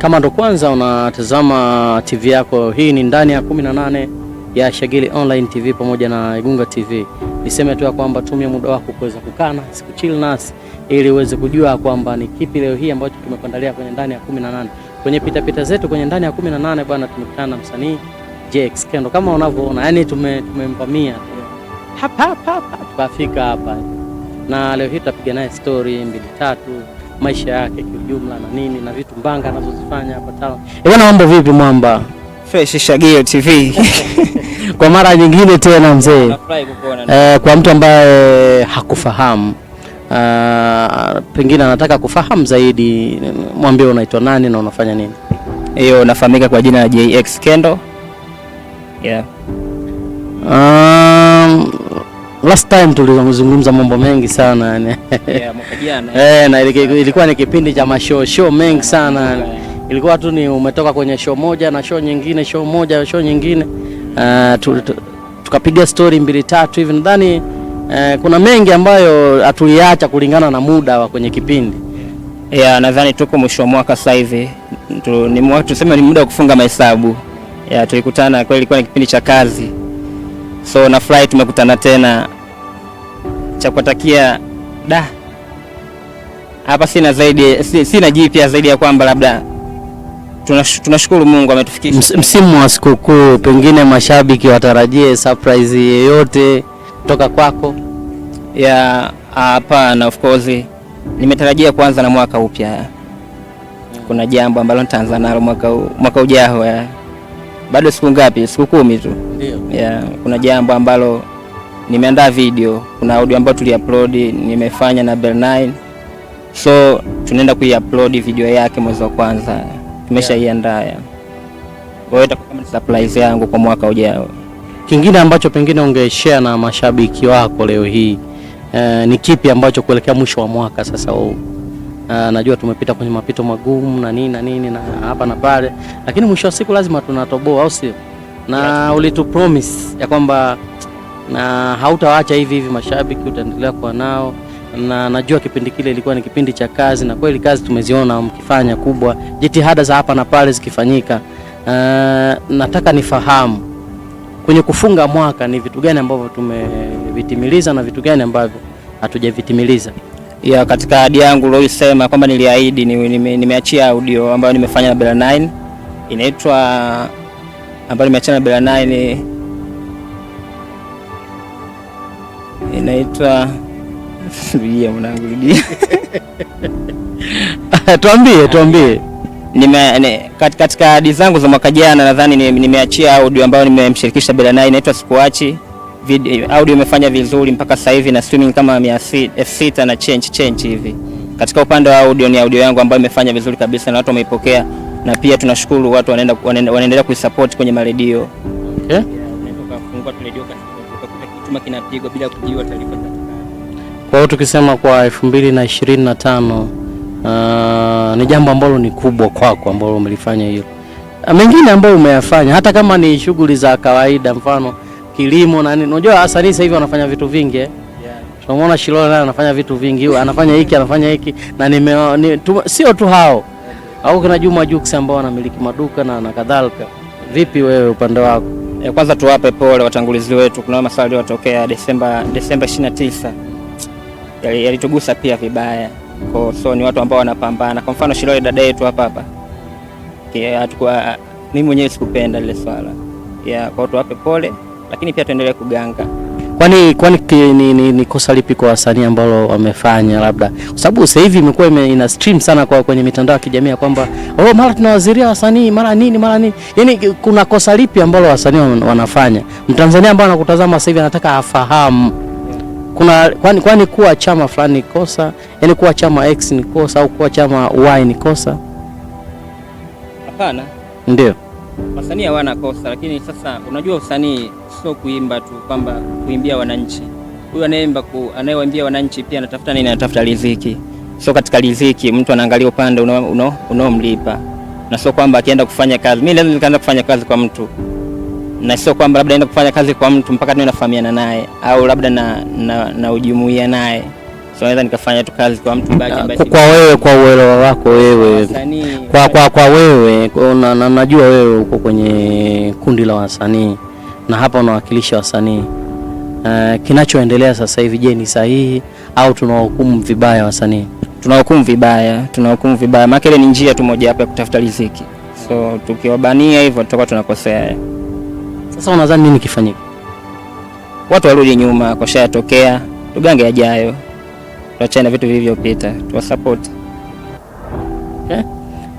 Kama ndo kwanza unatazama TV yako, hii ni ndani ya 18 ya Shagili Online TV pamoja na Igunga TV. Niseme tu ya kwamba tumia muda wako kuweza kukana siku chill nasi ili uweze kujua kwamba ni kipi leo hii ambacho tumekuandalia kwenye ndani ya 18. Kwenye pita zetu kwenye ndani ya 18 bwana, tumekutana na msanii JX Kendo kama unavyoona, yani tumempamia hapa tukafika hapa, na leo hii tutapiga naye story 2-3 maisha yake kiujumla na nini na vitu mbanga anazozifanya hapa town. Bwana, mambo vipi mwamba? Fresh Shagili TV. Kwa mara nyingine tena mzee. Nafurahi kukuona. Kwa mtu ambaye hakufahamu, pengine anataka kufahamu zaidi, mwambie unaitwa nani na unafanya nini? Hiyo nafahamika kwa jina la JX Kendo. Yeah. Last time tulizungumza mambo mengi sana yani. Yeah, mwaka jana. Na ilikuwa ni kipindi cha show mengi sana. Ilikuwa tu ni umetoka kwenye show moja na show nyingine, show moja show nyingine. Tukapiga story 2-3 hivi, nadhani kuna mengi ambayo hatuliacha kulingana na muda wa kwenye kipindi. Yeah, nadhani tuko mwisho wa mwaka sasa hivi. Tuseme ni muda wa kufunga mahesabu. Yeah, tulikutana kweli, ilikuwa ni kipindi cha kazi. So na fly tumekutana tena. Cha kuwatakia hapa sina zaidi, sina jipya zaidi ya kwamba labda tunashukuru Mungu ametufikisha msimu wa sikukuu. Pengine mashabiki watarajie surprise yoyote kutoka kwako? Ya hapa, na of course nimetarajia kwanza na mwaka upya. Kuna jambo ambalo nitaanza nalo mwaka ujao. Bado siku ngapi? Siku 10 tu. Ndio. Ya kuna jambo ambalo nimeandaa video, kuna audio ambayo tuliupload nimefanya na Bell9. So tunaenda kuiupload video yake mwezi wa kwanza. Tumeshaiandaa. Kwa hiyo itakuwa kama surprise yangu kwa mwaka ujao. Kingine ambacho pengine ungeshare na mashabiki wako leo hii, ni kipi ambacho kuelekea mwisho wa mwaka sasa huu? Najua tumepita kwenye mapito magumu na nini na hapa na pale, lakini mwisho wa siku lazima tunatoboa, au sio? Na ulitu promise ya kwamba na hautawaacha hivi mashabiki, utaendelea kuwa nao, na najua kipindi kile ilikuwa ni kipindi cha kazi, na kweli kazi tumeziona mkifanya kubwa, jitihada za hapa na pale zikifanyika. Nataka nifahamu kwenye kufunga mwaka ni vitu gani ambavyo tumevitimiliza na vitu gani ambavyo hatujavitimiliza. Ya katika ahadi yangu niliyosema kwamba niliahidi, nimeachia audio ambayo nimefanya na Bell9, inaitwa ambayo nimeachia na Bell9 inaitwa rudia mwanangu, rudia. Tuambie. Katika ahadi zangu za mwaka jana nadhani nimeachia audio ambayo nimemshirikisha Bell9, inaitwa Sikuachi. Video audio imefanya vizuri mpaka sasa hivi na streaming kama 600 na change hivi. Katika upande wa audio ni audio yangu ambayo imefanya vizuri kabisa na watu wameipokea, na pia tunashukuru watu wanaendelea kuisupport kwenye maredio. Okay. Unatoka fungua redio katika kituma kinapigwa bila kujiwa taarifa za. Kwa hiyo tukisema kwa 2025 ni jambo ambalo ni kubwa kwako ambalo umelifanya hiyo. Mengine ambayo umeyafanya hata kama ni shughuli za kawaida, mfano kilimo na nini. Unajua wasanii sasa hivi wanafanya vitu vingi. Yeah. Tunamwona Shilole naye anafanya vitu vingi. Anafanya hiki na sio tu hao. Au kuna Juma Jux ambao wanamiliki maduka na kadhalika. Vipi wewe upande wako? Kwanza tuwape pole watangulizi wetu. Kuna maswali yatokea Desemba 29. Yalitugusa pia vibaya. So ni watu ambao wanapambana. Kwa mfano Shilole dada yetu hapa. Mimi mwenyewe sikupenda ile swala. Kwa tuwape pole, lakini pia tuendelee kuganga. Kwani ni kosa lipi kwa wasanii ambao wamefanya labda? Kwa sababu sasa hivi imekuwa ina stream sana kwenye mitandao ya kijamii kwamba mara tunawaziria wasanii mara nini. Yaani kuna kosa lipi ambalo wasanii wanafanya? Mtanzania ambaye anakutazama sasa hivi anataka afahamu. Kwani kuwa chama fulani ni kosa? Yaani kuwa chama X ni kosa au kuwa chama Y ni kosa? Hapana. Ndio. Wasanii hawana kosa, lakini sasa unajua usanii sio kuimba tu kwamba kuimbia wananchi. Huyu anayewaambia wananchi pia anatafuta nini? Anatafuta riziki. Sio katika riziki mtu anaangalia upande unaomlipa. Na sio kwamba akienda kufanya kazi. Mimi lazima nikaanza kufanya kazi kwa mtu. Na sio kwamba labda naenda kufanya kazi kwa mtu mpaka niwe nafahamiana naye au labda na ujumuia naye. so naweza nikafanya tu kazi kwa mtu baki ambaye kwa wewe, kwa uelewa wako wewe, kwa wewe najua wewe uko kwenye kundi la wasanii na hapa unawakilisha wasanii. Kinachoendelea sasa hivi, je, ni sahihi au tunawahukumu vibaya wasanii? Tunahukumu vibaya, maana ile ni njia tu moja hapo ya kutafuta riziki. So tukiwabania hivyo tutakuwa tunakosea. Sasa unadhani nini kifanyike? Watu warudi nyuma, koshayatokea, tugange yajayo. Tuachane vitu vilivyopita, tuwasupport. Okay.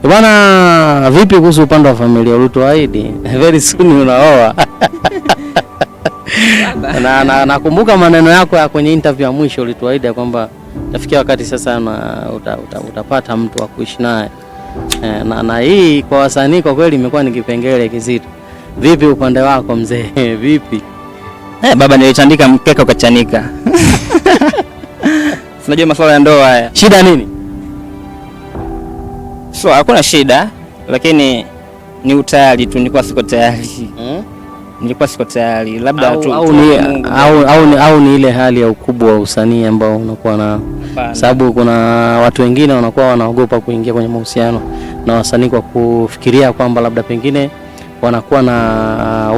Bwana, vipi kuhusu upande wa familia? Ulituahidi very soon unaoa. Nakumbuka maneno yako ya kwenye interview ya mwisho, ulituahidi kwamba tafikia wakati sasa utapata mtu wa kuishi naye. Na hii kwa wasanii kwa kweli imekuwa ni kipengele kizito. Vipi upande wako mzee? Vipi? Baba, nilitandika mkeka ukachanika. Unajua masuala ya ndoa haya. Shida nini? So hakuna shida, lakini ni utayari tu, nilikuwa siko tayari. Nilikuwa siko tayari, labda au ni ile hali ya ukubwa wa usanii ambao unakuwa na, sababu kuna watu wengine wanakuwa wanaogopa kuingia kwenye mahusiano na wasanii kwa kufikiria kwamba labda pengine wanakuwa na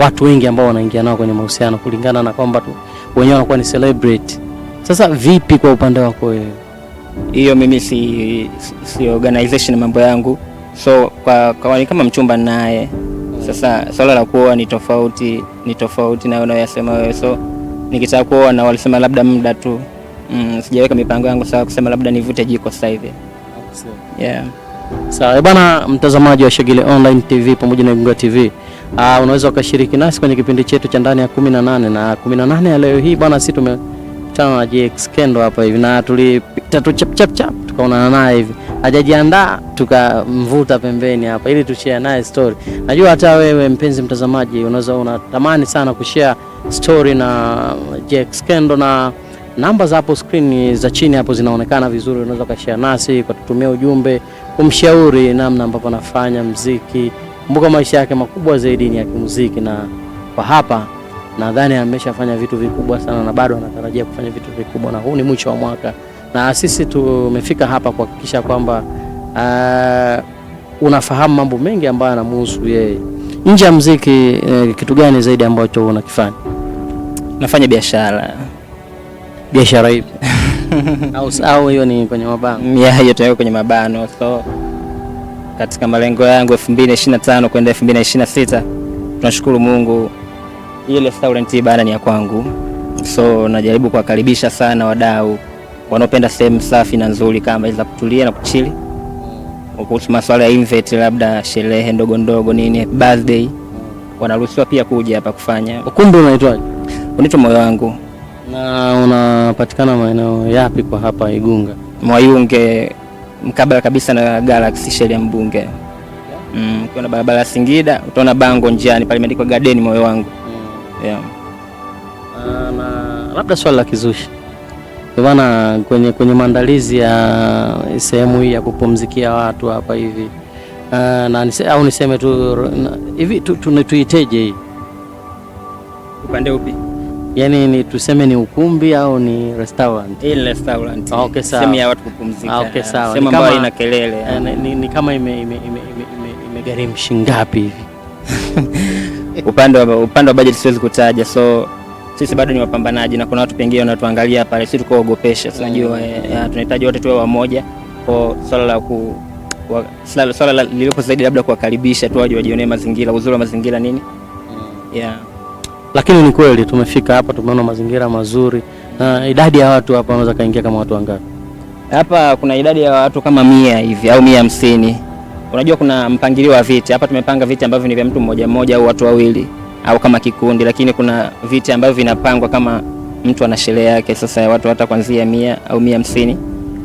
watu wengi ambao wanaingia nao kwenye mahusiano kulingana na kwamba tu wenyewe wanakuwa ni celebrity. Sasa vipi kwa upande wako wewe? Hiyo mimi si organization mambo yangu. So kwa kama mchumba naye. Sasa swala la kuoa ni tofauti na unayosema wewe. So nikitaka kuoa na walisema labda muda tu. Sijaweka mipango yangu sawa kusema labda nivute jiko sasa hivi. Yeah. Sawa bwana, mtazamaji wa Shagile Online TV pamoja na Igunga TV. Unaweza ukashiriki nasi kwenye kipindi chetu cha ndani ya 18 na 18 ya leo hii bwana, sisi tumekutana na JX Kendo hapa hivi na tulipita tu chap tukaonana naye hivi. Hajajiandaa tukamvuta pembeni hapa ili tushare naye story. Najua hata wewe mpenzi mtazamaji unaweza unatamani sana kushare story na JX Kendo, na namba za hapo screen za chini hapo zinaonekana vizuri. Unaweza kushare nasi kwa kutumia ujumbe kumshauri namna ambavyo anafanya muziki. Kumbuka maisha yake makubwa zaidi ni ya kimuziki, na kwa hapa nadhani ameshafanya vitu vikubwa sana na bado anatarajia kufanya vitu vikubwa, na huu ni mwisho wa mwaka na sisi tumefika hapa kuhakikisha kwamba unafahamu mambo mengi ambayo yanamhusu yeye. Nje ya muziki, kitu gani zaidi ambacho unakifanya? Nafanya biashara. Biashara ipi? au hiyo ni kwenye mabano? Yeah, hiyo tunayo kwenye mabano. So katika malengo yangu 2025 kwenda 2026, tunashukuru Mungu ile restaurant bana ni ya kwangu. So najaribu kuwakaribisha sana wadau wanaopenda sehemu safi na nzuri kama hizo kutulia na kuchili. Kuhusu masuala ya invite, labda sherehe ndogo nini, birthday, wanaruhusiwa pia kuja hapa kufanya. Ukumbi unaitwaje? Unaitwa Moyo Wangu. Na unapatikana maeneo yapi kwa hapa Igunga? Mwayunge, mkabala kabisa na Galaxy Shell ya Mbunge. Ukiona barabara Singida utaona bango njiani pale imeandikwa Garden Moyo Wangu. Yeah. Na labda swali la kizushi. Bwana, kwenye maandalizi ya sehemu hii ya kupumzikia watu hapa hivi, au niseme tu hivi tuiteje hii? Upande upi? Yaani ni tuseme ni ukumbi au ni restaurant? Hii ni restaurant. Okay, sawa. Sehemu ya watu kupumzika. Okay, sawa. Sehemu ambayo ina kelele. Ni kama imegharimu shingapi hivi? Upande wa budget siwezi kutaja. So sisi bado ni wapambanaji na kuna watu pengine wanatuangalia pale, sisi tukoogopesha. Unajua tunahitaji wote tuwe wamoja. Kwa swala lililopo zaidi labda kuwakaribisha tu waje wajionee mazingira, uzuri wa mazingira nini. Yeah. Lakini ni kweli tumefika hapa tumeona mazingira mazuri. Idadi ya watu hapa wanaweza kaingia kama watu wangapi? Hapa kuna idadi ya watu kama 100 hivi au 150. Unajua kuna mpangilio wa viti. Hapa tumepanga viti ambavyo ni vya mtu mmoja au watu wawili au kama kikundi, lakini kuna viti ambavyo vinapangwa kama mtu ana sherehe yake. Sasa ya watu hata kuanzia 100 au 150.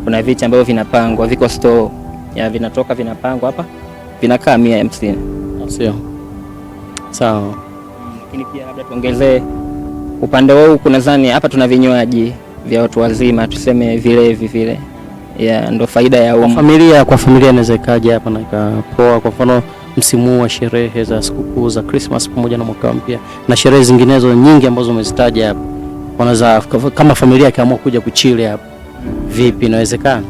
Kuna viti ambavyo vinapangwa, viko store. Ya vinatoka vinapangwa hapa. Vinakaa 150. Sio. Sawa. Lakini pia labda tuongezee upande wao, kuna zani hapa tuna vinywaji vya watu wazima, tuseme vilevi vile. Ndio faida ya kwa familia inaweza kaja hapa na ikapoa. Kwa mfano msimu wa sherehe za sikukuu za Christmas pamoja na mwaka mpya na sherehe zinginezo nyingi ambazo umezitaja hapa, wanaweza kama familia kaamua kuja kuchili hapa. Vipi, inawezekana?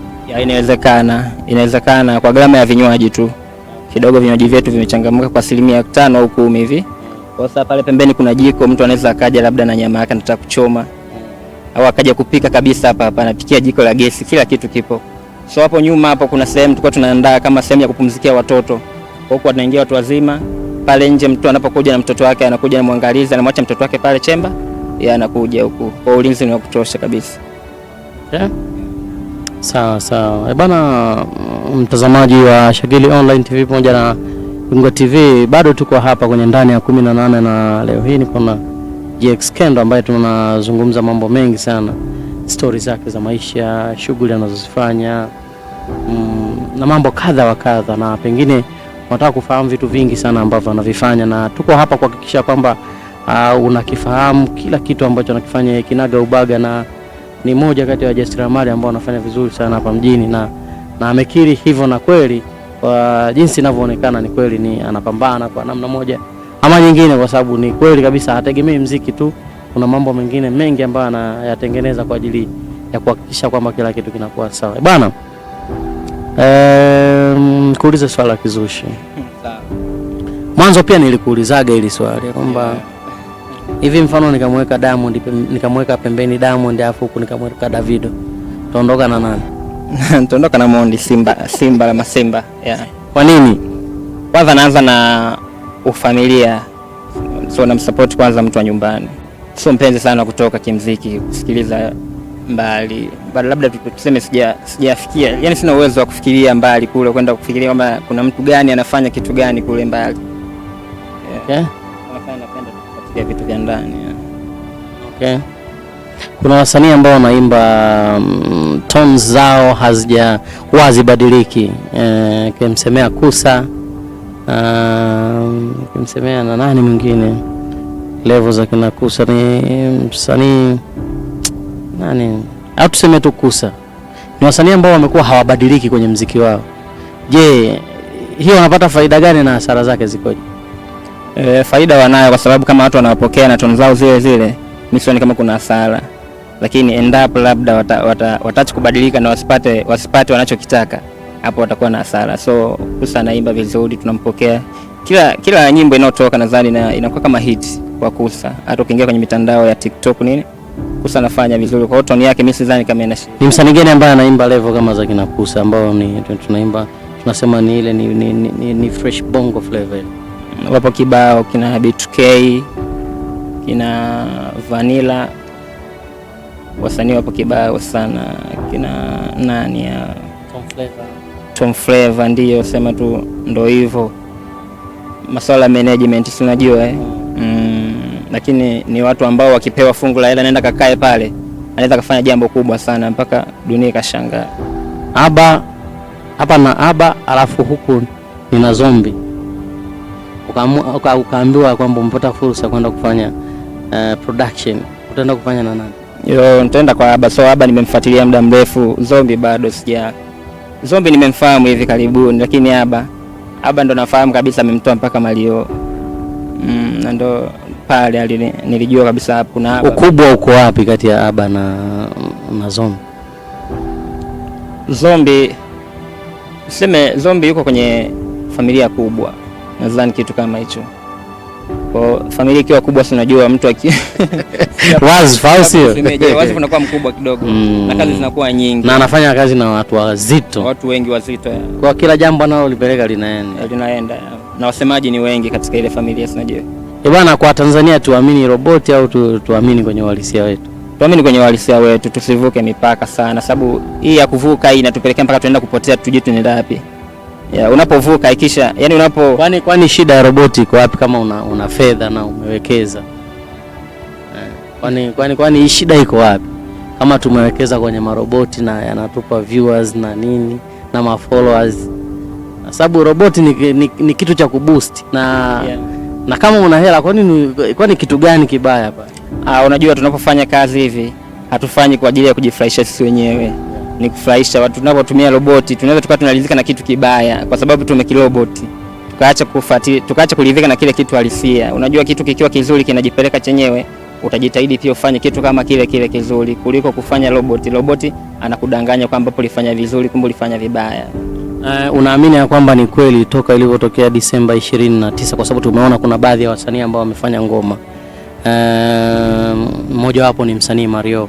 Inawezekana kwa gharama ya vinywaji tu. Kidogo vinywaji vyetu vimechangamka kwa 5% au 10 hivi. Kwa sababu pale pembeni kuna jiko, mtu anaweza akaja labda na nyama yake anataka kuchoma. Au akaja kupika kabisa hapa anapikia jiko la gesi, kila kitu kipo. So hapo nyuma hapo kuna sehemu tulikuwa tunaandaa kama sehemu ya kupumzikia watoto. Huko wanaingia watu wazima. Pale nje mtu anapokuja na mtoto wake anakuja na mwangalizi, anamwacha mtoto wake pale chemba, yeye anakuja huku. Kwa ulinzi ni wa kutosha kabisa. Yeah. Sawa. Bana, mtazamaji wa Shagili Online TV pamoja na Gunga TV, bado tuko hapa kwenye ndani ya 18 na leo hii niko na GX Kendo ambaye tunazungumza mambo mengi sana, stories zake za maisha, shughuli anazozifanya na mambo kadha wa kadha, na pengine unataka kufahamu vitu vingi sana ambavyo anavifanya, na tuko hapa kuhakikisha kwamba unakifahamu kila kitu ambacho anakifanya kinaga ubaga, na ni moja kati ya wajasiriamali ambao wanafanya vizuri sana hapa mjini, na amekiri hivyo, na kweli kwa jinsi inavyoonekana ni kweli ni anapambana kwa namna moja ama nyingine, kwa sababu ni kweli kabisa hategemei muziki tu, kuna mambo mengine mengi ambayo anayatengeneza kwa ajili ya kuhakikisha kwamba kila kitu kinakuwa sawa. Bana, kuuliza swali la kizushi. Mwanzo pia nilikuulizaga ili swali kwamba hivi mfano nikamweka Diamond, nikamweka pembeni Diamond afu huku nikamweka Davido, tuondoka na nani? Tuondoka na Mondi, Simba la Masimba. Yeah. Kwa nini? Kwanza naanza na ufamilia. So namsupport kwanza mtu wa nyumbani. Sio mpenzi sana kutoka kimuziki, kusikiliza mbali. Bado labda tuseme sijafikia. Yaani sina uwezo wa kufikiria mbali kule, kwenda kufikiria kwamba kuna mtu gani anafanya kitu gani kule mbali. Yeah. Okay. Napenda kufikiria vitu vya ndani. Yeah. Okay. Kuna wasanii ambao wanaimba tones zao hazibadiliki. Kimsemea Kusa, kimsemea na nani mwingine, level za kina Kusa ni msanii nani, au tuseme tu Kusa, ni wasanii ambao wamekuwa hawabadiliki kwenye muziki wao. Je, hiyo wanapata faida gani na hasara zake zikoje? Faida wanayo, kwa sababu kama watu wanawapokea na tones zao zile, mimi sioni kama kuna hasara. Lakini endapo labda wataacha kubadilika na wasipate wanachokitaka, hapo watakuwa na hasara. So Kusa anaimba vizuri, tunampokea. Kila nyimbo inayotoka nadhani inakuwa kama hit kwa Kusa. Hata ukiingia kwenye mitandao ya TikTok nini, Kusa anafanya vizuri. Kwa hiyo tone yake mimi sidhani kama ina shida. Ni msanii gani ambaye anaimba level kama za kina Kusa ambao ni tunaimba tunasema ni ile ni fresh bongo flavor? Wapo kibao kina B2K, kina Vanilla, wasanii wapo kibao sana, kina nani ya Tom Flavor ndio sema tu ndo hivyo. Masuala management si unajua lakini ni watu ambao wakipewa fungu la hela naenda kakae pale, anaweza kufanya jambo kubwa sana mpaka dunia ikashangaa. Hapa na Aba alafu huku nina Zombi. Ukaambiwa kwamba umpata fursa kwenda kufanya production, utaenda kufanya na nani? Nitaenda kwa Aba. So Aba nimemfuatilia muda mrefu. Zombi bado Zombi nimemfahamu hivi karibuni, lakini Aba ndo nafahamu kabisa, amemtoa mpaka Malio. Na ndo pale nilijua kabisa hapo kuna Aba. Ukubwa uko wapi kati ya Aba na Zombi? Zombi yuko kwenye familia kubwa, nadhani kitu kama hicho. Kwa familia ikiwa kubwa, si unajua mtu wazi unakuwa mkubwa kidogo, na kazi zinakuwa nyingi, na anafanya kazi na watu wengi wazito. Kwa kila jambo nalo lipeleka linaenda, na wasemaji ni wengi katika ile familia, si unajua. Bwana, kwa Tanzania tuamini roboti au tuamini kwenye uhalisia wetu? Tuamini kwenye uhalisia wetu, tusivuke mipaka sana, sababu hii ya kuvuka hii inatupelekea mpaka tunaenda kupotea, tujue tunaenda wapi. Unapovuka ikisha, yani kwani shida ya roboti iko wapi kama una fedha na umewekeza? Kwani shida iko wapi kama tumewekeza kwenye maroboti na yanatupa viewers na nini na mafollowers? Sababu roboti ni kitu cha kuboost na kama una hela, kwani kitu gani kibaya hapa? Unajua tunapofanya kazi hivi hatufanyi kwa ajili ya kujifurahisha sisi wenyewe, ni kufurahisha watu. Tunapotumia roboti tunaweza tukawa tunaridhika na kitu kibaya kwa sababu tumekiroboti, tukaacha kuridhika na kile kitu halisia. Unajua kitu kikiwa kizuri kinajipeleka chenyewe, utajitahidi pia ufanye kitu kama kile kile kizuri kuliko kufanya roboti anakudanganya kwamba ulifanya vizuri kumbe ulifanya vibaya. Unaamini ya kwamba ni kweli toka ilivyotokea Disemba 29, kwa sababu tumeona kuna baadhi ya wasanii ambao wamefanya ngoma, mmoja wapo ni msanii Mario,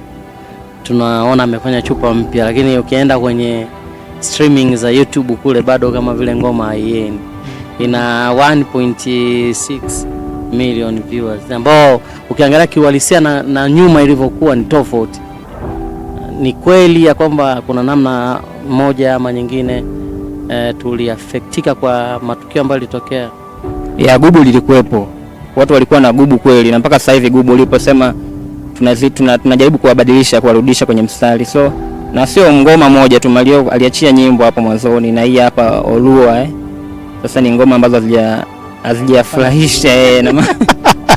tunaona amefanya chupa mpya, lakini ukienda kwenye streaming za YouTube kule bado kama vile ngoma haiendi, ina 1.6 million viewers, ambao ukiangalia kiuhalisia na nyuma ilivyokuwa ni tofauti. Ni kweli ya kwamba kuna namna moja ama nyingine tuliafektika kwa matukio ambayo yalitokea? Ya gubu lilikuwepo, watu walikuwa na gubu kweli, na mpaka sasa hivi gubu uliposema tunajaribu kuwabadilisha, kuwarudisha kwenye mstari. So na sio ngoma moja tu, Mario aliachia nyimbo hapo mwanzoni na hii hapa Olua Sasa ni ngoma ambazo hazijafurahisha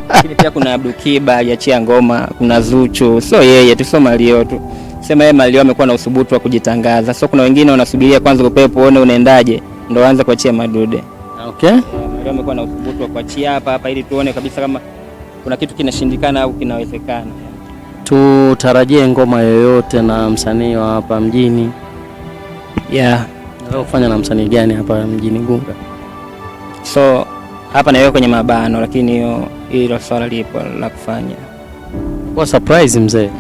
lakini pia kuna Abdukiba aliachia ngoma, kuna Zuchu, so yeye tu, so Mario tu. Sema yeye Mario amekuwa na uthubutu wa kujitangaza. So kuna wengine wanasubiria kwanza upepo uone unaendaje ndio waanze kuachia madude. Okay. Mario amekuwa na uthubutu wa kuachia hapa ili tuone kabisa kama kuna kitu kinashindikana au kinawezekana. Tutarajie ngoma yoyote na msanii wa hapa mjini? Wewe ufanya na msanii gani hapa mjini Gunga? So hapa na wewe kwenye mabano, lakini hilo swala lipo la kufanya. Kwa surprise mzee.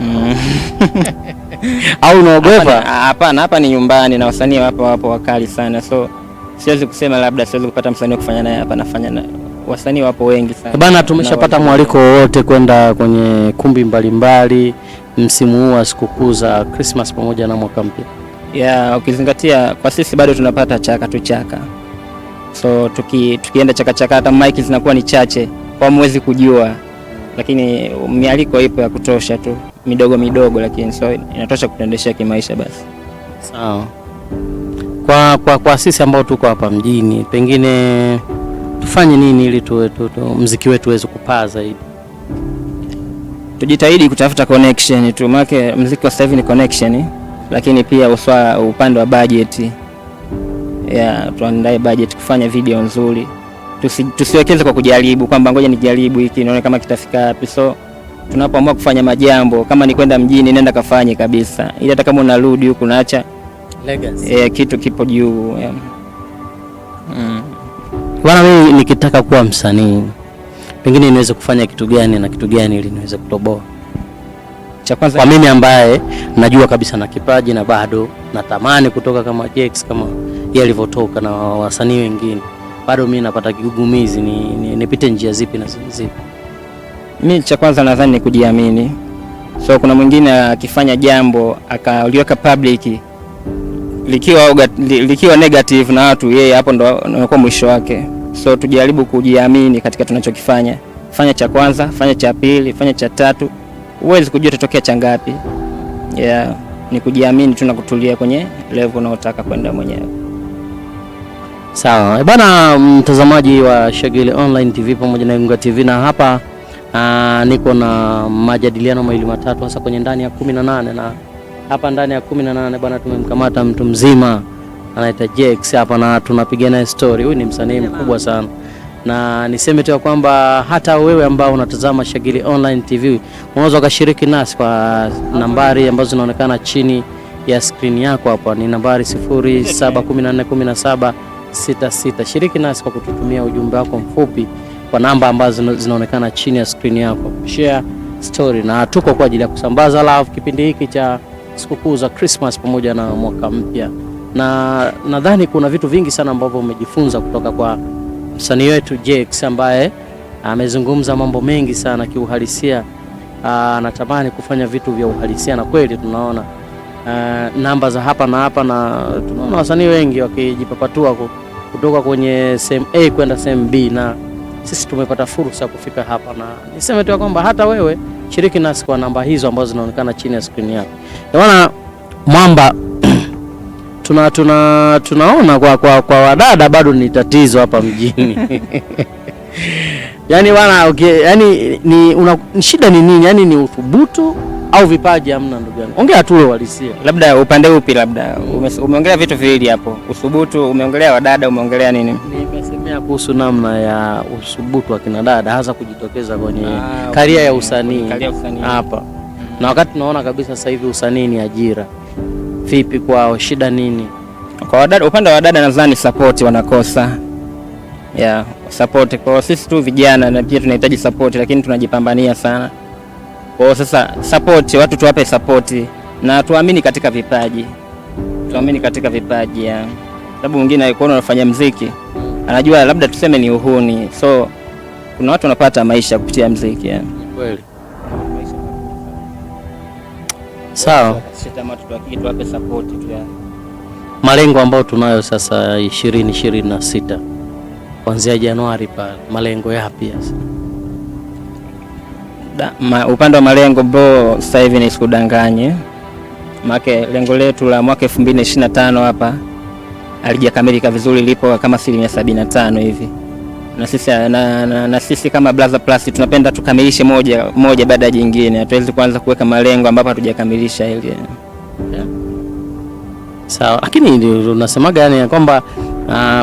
Au unaogopa? Hapana, hapa ni nyumbani na wasanii wapo wakali sana. So siwezi kusema labda siwezi kupata msanii kufanya naye hapa, nafanya na wasanii wapo wengi sana. Bana, tumeshapata mwaliko wote kwenda kwenye kumbi mbalimbali msimu huu wa sikukuu za Christmas pamoja na mwaka mpya. Ukizingatia kwa sisi bado tunapata chaka. So tukienda chaka hata mic zinakuwa ni chache kwa mwezi kujua, lakini mialiko ipo ya kutosha tu midogo, lakini so inatosha kutuendeshea kimaisha basi. Sawa. Kwa sisi ambao tuko hapa mjini, pengine tufanye nini ili muziki wetu uweze kupaa zaidi? Tujitahidi kutafuta connection tu, maana muziki wa sasa hivi ni connection, lakini pia upande wa budget. Tuandae budget kufanya video nzuri. Tusiwekeze kwa kujaribu kwamba ngoja nijaribu hiki nione kama kitafika wapi. So tunapoamua kufanya majambo, kama ni kwenda mjini nenda kafanye kabisa, ili hata kama unarudi huku unaacha legacy. Kitu kipo juu. Bwana, mimi nikitaka kuwa msanii pengine niweze kufanya kitu gani na kitu gani ili niweze kutoboa? Cha kwanza, kwa mimi ambaye najua kabisa na kipaji na bado natamani kutoka kama Jex, kama yeye alivyotoka na wasanii wengine, bado mimi napata kigugumizi, nipite njia zipi na zipi? Mimi cha kwanza nadhani ni kujiamini. So kuna mwingine akifanya jambo akaliweka public likiwa negative na watu, yeye hapo ndo unakuwa mwisho wake. So tujaribu kujiamini katika tunachokifanya. Fanya cha kwanza, fanya cha pili, fanya cha tatu. Huwezi kujua tatokea cha ngapi. Ni kujiamini tu na kutulia kwenye level unaotaka kwenda mwenyewe. Sawa. Bana, mtazamaji wa Shagili Online TV pamoja na Gunga TV, na hapa niko na majadiliano mawili matatu hasa kwenye ndani ya 18, na hapa ndani ya 18 bwana tumemkamata mtu mzima anaitwa Jex hapa na tunapiga naye story. Huyu ni msanii mkubwa sana, na niseme tu kwamba hata wewe ambao unatazama Shagili Online TV unaweza kushiriki nasi kwa nambari ambazo zinaonekana chini ya screen yako hapa. Ni nambari 07141766. Shiriki nasi kwa kututumia ujumbe wako mfupi kwa namba ambazo zinaonekana chini ya screen yako. Share story, na tuko kwa ajili ya kusambaza love kipindi hiki cha sikukuu za Christmas pamoja na mwaka mpya. Na nadhani kuna vitu vingi sana ambavyo umejifunza kutoka kwa msanii wetu Jex ambaye amezungumza mambo mengi sana kiuhalisia. Anatamani kufanya vitu vya uhalisia, na kweli tunaona namba za hapa na hapa, na tunaona wasanii wengi wakijipapatua kutoka kwenye sehemu A kwenda sehemu B, na sisi tumepata fursa kufika hapa. Na niseme tu kwamba hata wewe shiriki nasi kwa namba hizo ambazo zinaonekana chini ya screen yako. Bwana Mwamba, tunaona kwa wadada bado ni tatizo hapa mjini. Yaani bwana, okay, yaani ni shida ni nini? Yaani ni uthubutu au vipaji hamna ndugu yangu? Ongea tu ule uhalisia. Labda upande upi? Labda umeongelea vitu viwili hapo, usubutu, umeongelea wadada, umeongelea nini? Nimesemea kuhusu namna ya usubutu wa kina dada hasa kujitokeza kwenye karia ya usanii hapa. Na wakati tunaona kabisa sasa hivi usanii ni ajira. Vipi kwao, shida nini? Kwa wadada, upande wa wadada nadhani support wanakosa. Support kwa sisi tu vijana na pia tunahitaji support, lakini tunajipambania sana. Kwa sasa support, watu tuwape support na tuamini katika vipaji. Tuamini katika vipaji sababu mwingine alikuwa anafanya muziki, anajua labda tuseme ni uhuni. So kuna watu wanapata maisha kupitia muziki Kweli. Sawa. Tuwape support tu Malengo ambayo tunayo sasa 2026 kuanzia Januari pale, malengo yapi sasa? Upande wa malengo bro, sasa hivi ni sikudanganye. Maana lengo letu la mwaka 2025 hapa alijakamilika vizuri, lipo kama 75% hivi. Na sisi kama Blaza Plus tunapenda tukamilishe moja baada ya jingine. Hatuwezi kuanza kuweka malengo ambapo hatujakamilisha ile. Sawa, lakini unasemaga yani kwamba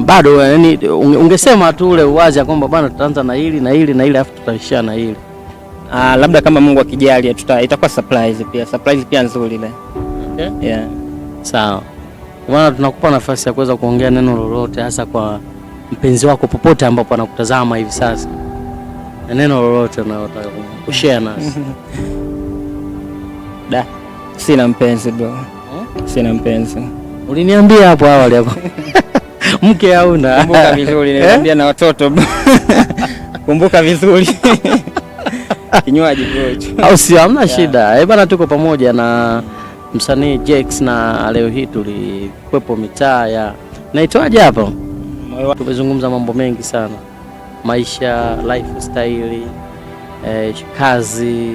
bado yani ungesema tu ule uwazi ya kwamba bwana tutaanza na hili na hili na hili afu tutaishia na hili. Labda kama Mungu akijali itakuwa surprise pia nzuri ile. Okay. Sawa. Bwana tunakupa nafasi ya kuweza kuongea neno lolote hasa kwa mpenzi wako popote ambapo anakutazama hivi sasa. Neno lolote unalotaka kushare nasi. Sina mpenzi bro. Sina mpenzi. Uliniambia hapo awali hapo. Mke hauna. Kumbuka vizuri, niliambia na watoto. Kumbuka vizuri. Kinywaji bro. Au si hamna shida. Bana tuko pamoja na msanii Jex na leo hii tulikwepo mitaa ya naitwaje hapo? Tumezungumza mambo mengi sana. Maisha, lifestyle, kazi,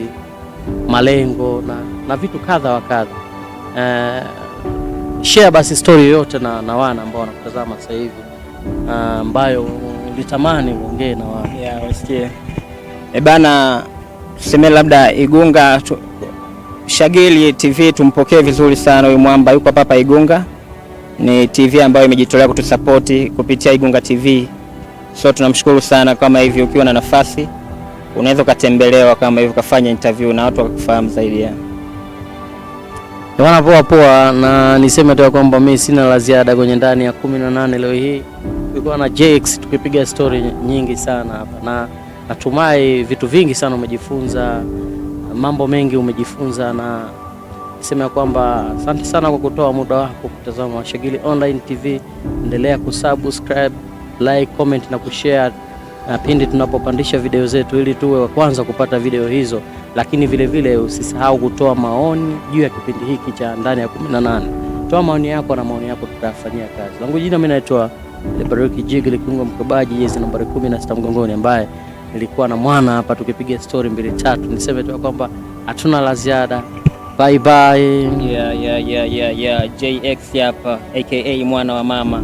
malengo na vitu kadha wa kadha. Share basi story yoyote na wana ambao wanakutazama sasa hivi ambayo ulitamani uongee na wao. Wasikie. Bana tuseme labda Igunga Shagili TV tumpokee vizuri sana huyu mwamba, yuko hapa Igunga. Ni TV ambayo imejitolea kutusupport kupitia Igunga TV. So tunamshukuru sana. Kama hivi ukiwa na nafasi unaweza kutembelewa kama hivi kufanya interview na watu wakufahamu zaidi. Bwana poa, na niseme tu kwamba mimi sina la ziada kwenye ndani ya 18 leo hii. Tulikuwa na Jex tukipiga story nyingi sana hapa, na natumai vitu vingi sana umejifunza, mambo mengi umejifunza, na niseme kwamba asante sana kwa kutoa muda wako kutazama Shagili Online TV. Endelea kusubscribe, like, comment na kushare pindi tunapopandisha video zetu ili tuwe wa kwanza kupata video hizo. Lakini vile vile usisahau kutoa maoni juu ya kipindi hiki cha ndani ya 18. Toa maoni yako na maoni yako tutafanyia kazi. Langu jina mimi naitwa Lebaruki Jigli Kiungo Mkabaji, jezi nambari 16 mgongoni, ambaye nilikuwa na mwana hapa tukipiga story 2-3. Niseme tu kwamba hatuna la ziada. Bye bye. JX hapa aka mwana wa mama.